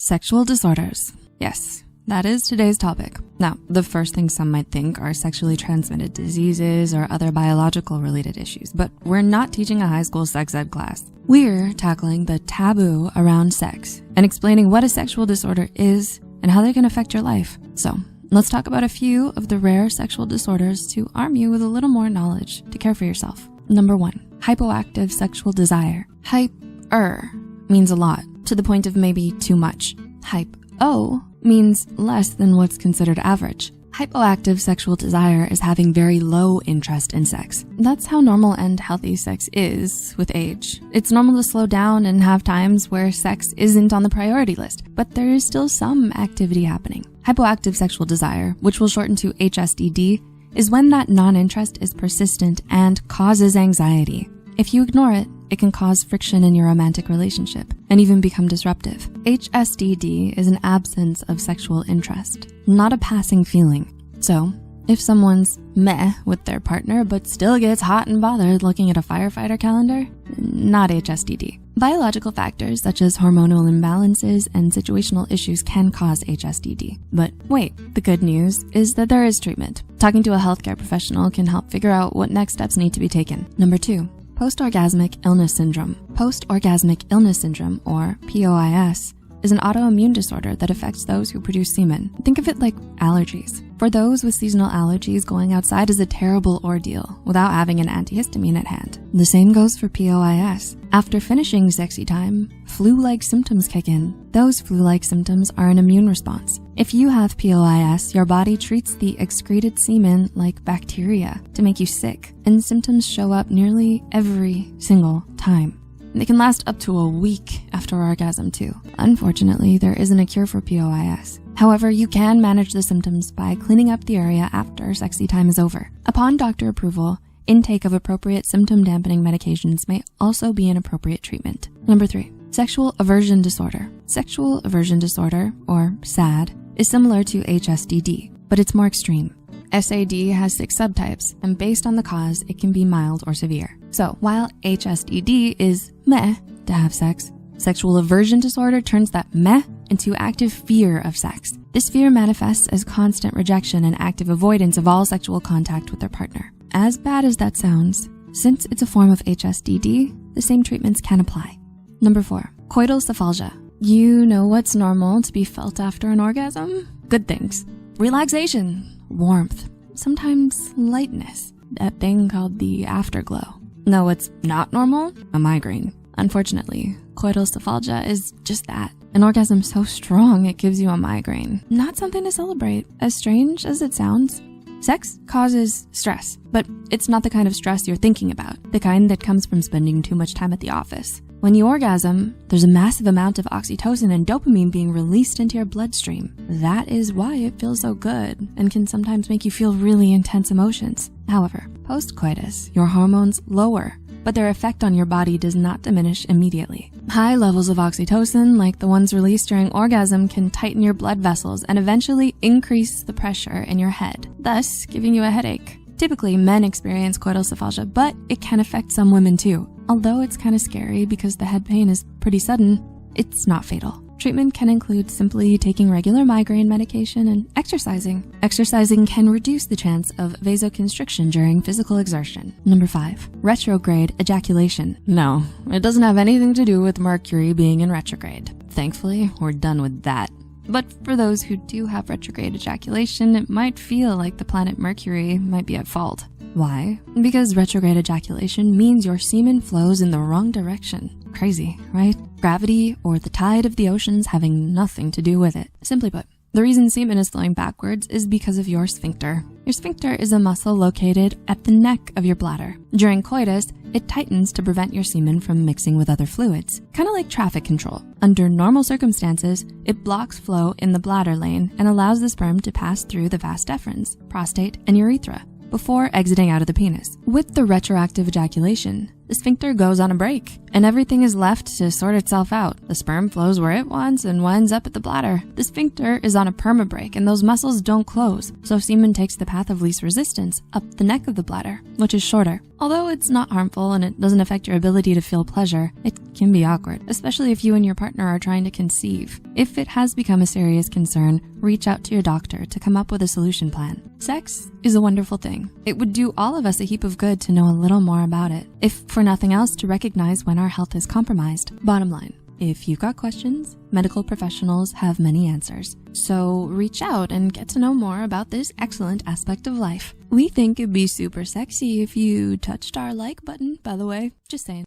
Sexual disorders. Yes, that is today's topic. Now, the first thing some might think are sexually transmitted diseases or other biological related issues, but we're not teaching a high school sex ed class. We're tackling the taboo around sex and explaining what a sexual disorder is and how they can affect your life. So let's talk about a few of the rare sexual disorders to arm you with a little more knowledge to care for yourself. Number 1, hypoactive sexual desire. Hyper means a lot, to the point of maybe too much. Hypo means less than what's considered average. Hypoactive sexual desire is having very low interest in sex. That's how normal and healthy sex is with age. It's normal to slow down and have times where sex isn't on the priority list, but there is still some activity happening. Hypoactive sexual desire, which we'll shorten to HSDD, is when that non-interest is persistent and causes anxiety. If you ignore it, it can cause friction in your romantic relationship and even become disruptive. HSDD is an absence of sexual interest, not a passing feeling. So if someone's meh with their partner but still gets hot and bothered looking at a firefighter calendar, not HSDD. Biological factors such as hormonal imbalances and situational issues can cause HSDD. But wait, the good news is that there is treatment. Talking to a healthcare professional can help figure out what next steps need to be taken. Number 2, post-orgasmic illness syndrome. Post-orgasmic illness syndrome, or POIS, is an autoimmune disorder that affects those who produce semen. Think of it like allergies. For those with seasonal allergies, going outside is a terrible ordeal without having an antihistamine at hand. The same goes for POIS. After finishing sexy time, flu-like symptoms kick in. Those flu-like symptoms are an immune response. If you have POIS, your body treats the excreted semen like bacteria to make you sick, and symptoms show up nearly every single time. They can last up to a week after orgasm too. Unfortunately, there isn't a cure for POIS. However, you can manage the symptoms by cleaning up the area after sexy time is over. Upon doctor approval, intake of appropriate symptom dampening medications may also be an appropriate treatment. Number 3, sexual aversion disorder. Sexual aversion disorder, or SAD, is similar to HSDD, but it's more extreme. SAD has 6 subtypes, and based on the cause, it can be mild or severe. So while HSDD is meh to have sex, sexual aversion disorder turns that meh into active fear of sex. This fear manifests as constant rejection and active avoidance of all sexual contact with their partner. As bad as that sounds, since it's a form of HSDD, the same treatments can apply. Number 4, coital cephalgia. You know what's normal to be felt after an orgasm? Good things. Relaxation, warmth, sometimes lightness, that thing called the afterglow. No, what's not normal? A migraine. Unfortunately, coital cephalgia is just that. An orgasm so strong it gives you a migraine. Not something to celebrate, as strange as it sounds. Sex causes stress, but it's not the kind of stress you're thinking about, the kind that comes from spending too much time at the office. When you orgasm, there's a massive amount of oxytocin and dopamine being released into your bloodstream. That is why it feels so good and can sometimes make you feel really intense emotions. However, post-coitus, your hormones lower, but their effect on your body does not diminish immediately. High levels of oxytocin, like the ones released during orgasm, can tighten your blood vessels and eventually increase the pressure in your head, thus giving you a headache. Typically, men experience coital cephalgia, but it can affect some women too. Although it's kind of scary because the head pain is pretty sudden, it's not fatal. Treatment can include simply taking regular migraine medication and exercising. Exercising can reduce the chance of vasoconstriction during physical exertion. Number 5, retrograde ejaculation. No, it doesn't have anything to do with Mercury being in retrograde. Thankfully, we're done with that. But for those who do have retrograde ejaculation, it might feel like the planet Mercury might be at fault. Why? Because retrograde ejaculation means your semen flows in the wrong direction. Crazy, right? Gravity or the tide of the oceans having nothing to do with it. Simply put, the reason semen is flowing backwards is because of your sphincter. Your sphincter is a muscle located at the neck of your bladder. During coitus, it tightens to prevent your semen from mixing with other fluids, kind of like traffic control. Under normal circumstances, it blocks flow in the bladder lane and allows the sperm to pass through the vas deferens, prostate, and urethra before exiting out of the penis. With the retroactive ejaculation, the sphincter goes on a break and everything is left to sort itself out. The sperm flows where it wants and winds up at the bladder. The sphincter is on a perma-break and those muscles don't close, so semen takes the path of least resistance up the neck of the bladder, which is shorter. Although it's not harmful and it doesn't affect your ability to feel pleasure, it can be awkward, especially if you and your partner are trying to conceive. If it has become a serious concern, reach out to your doctor to come up with a solution plan. Sex is a wonderful thing. It would do all of us a heap of good to know a little more about it, if for nothing else to recognize when our health is compromised. Bottom line, if you've got questions, medical professionals have many answers. So reach out and get to know more about this excellent aspect of life. We think it'd be super sexy if you touched our like button, by the way. Just saying.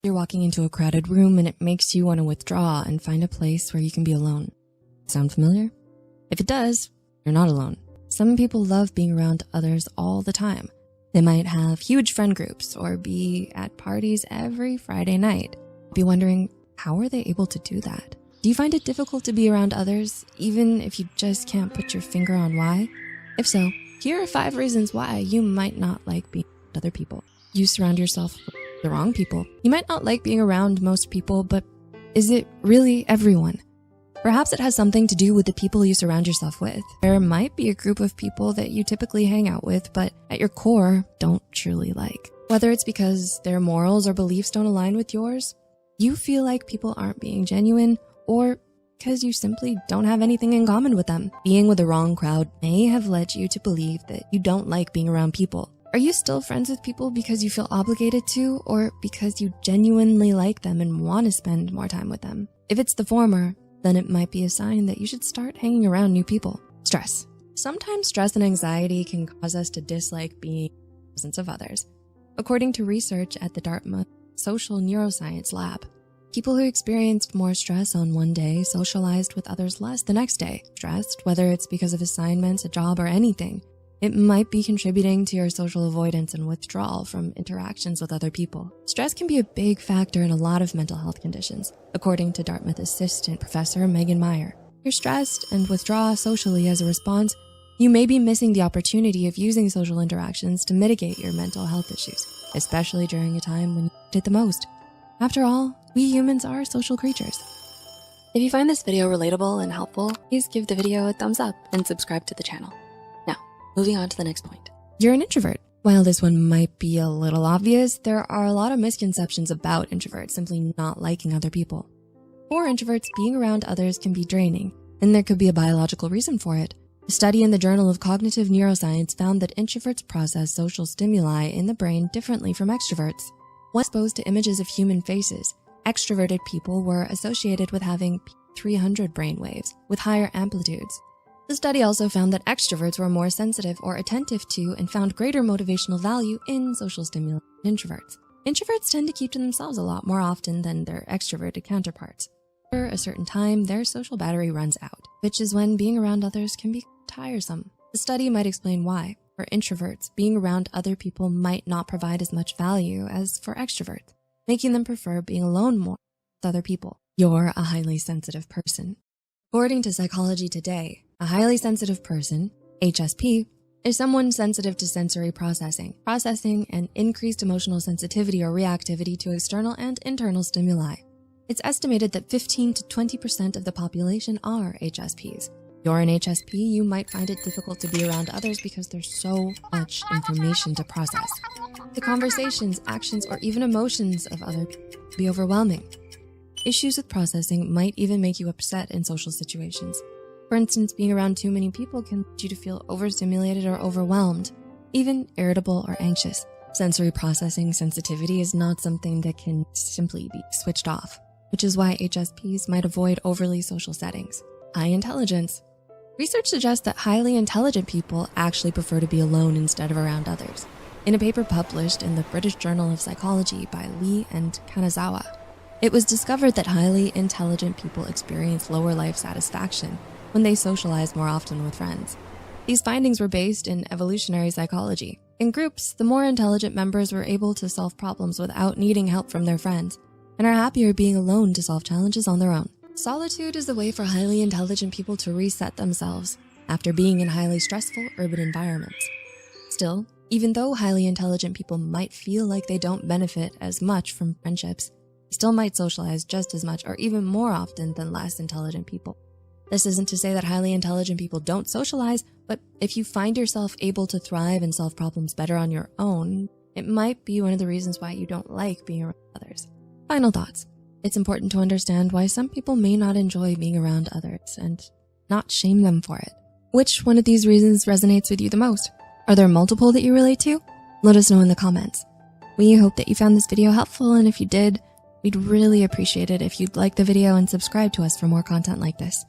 You're walking into a crowded room and it makes you want to withdraw and find a place where you can be alone. Sound familiar? If it does, you're not alone. Some people love being around others all the time. They might have huge friend groups or be at parties every Friday night. Be wondering, how are they able to do that? Do you find it difficult to be around others, even if you just can't put your finger on why? If so, here are 5 reasons why you might not like being around other people. You surround yourself with the wrong people. You might not like being around most people, but is it really everyone? Perhaps it has something to do with the people you surround yourself with. There might be a group of people that you typically hang out with, but at your core, don't truly like. Whether it's because their morals or beliefs don't align with yours, you feel like people aren't being genuine, or because you simply don't have anything in common with them. Being with the wrong crowd may have led you to believe that you don't like being around people. Are you still friends with people because you feel obligated to, or because you genuinely like them and want to spend more time with them? If it's the former, then it might be a sign that you should start hanging around new people. Stress. Sometimes stress and anxiety can cause us to dislike being in the presence of others. According to research at the Dartmouth Social Neuroscience Lab, people who experienced more stress on one day socialized with others less the next day. Stressed, whether it's because of assignments, a job, or anything, it might be contributing to your social avoidance and withdrawal from interactions with other people. Stress can be a big factor in a lot of mental health conditions, according to Dartmouth Assistant Professor Megan Meyer. If you're stressed and withdraw socially as a response, you may be missing the opportunity of using social interactions to mitigate your mental health issues, especially during a time when you need it the most. After all, we humans are social creatures. If you find this video relatable and helpful, please give the video a thumbs up and subscribe to the channel. Moving on to the next point. You're an introvert. While this one might be a little obvious, there are a lot of misconceptions about introverts simply not liking other people. For introverts, being around others can be draining, and there could be a biological reason for it. A study in the Journal of Cognitive Neuroscience found that introverts process social stimuli in the brain differently from extroverts. When exposed to images of human faces, extroverted people were associated with having 300 brainwaves with higher amplitudes. The study also found that extroverts were more sensitive or attentive to and found greater motivational value in social stimuli than introverts. Introverts tend to keep to themselves a lot more often than their extroverted counterparts. After a certain time, their social battery runs out, which is when being around others can be tiresome. The study might explain why. For introverts, being around other people might not provide as much value as for extroverts, making them prefer being alone more with other people. You're a highly sensitive person. According to Psychology Today, a highly sensitive person, HSP, is someone sensitive to sensory processing and increased emotional sensitivity or reactivity to external and internal stimuli. It's estimated that 15 to 20% of the population are HSPs. You're an HSP, you might find it difficult to be around others because there's so much information to process. The conversations, actions, or even emotions of other people can be overwhelming. Issues with processing might even make you upset in social situations. For instance, being around too many people can lead you to feel overstimulated or overwhelmed, even irritable or anxious. Sensory processing sensitivity is not something that can simply be switched off, which is why HSPs might avoid overly social settings. High intelligence. Research suggests that highly intelligent people actually prefer to be alone instead of around others. In a paper published in the British Journal of Psychology by Lee and Kanazawa, it was discovered that highly intelligent people experience lower life satisfaction when they socialize more often with friends. These findings were based in evolutionary psychology. In groups, the more intelligent members were able to solve problems without needing help from their friends and are happier being alone to solve challenges on their own. Solitude is a way for highly intelligent people to reset themselves after being in highly stressful urban environments. Still, even though highly intelligent people might feel like they don't benefit as much from friendships, they still might socialize just as much or even more often than less intelligent people. This isn't to say that highly intelligent people don't socialize, but if you find yourself able to thrive and solve problems better on your own, it might be one of the reasons why you don't like being around others. Final thoughts. It's important to understand why some people may not enjoy being around others and not shame them for it. Which one of these reasons resonates with you the most? Are there multiple that you relate to? Let us know in the comments. We hope that you found this video helpful, and if you did, we'd really appreciate it if you'd like the video and subscribe to us for more content like this.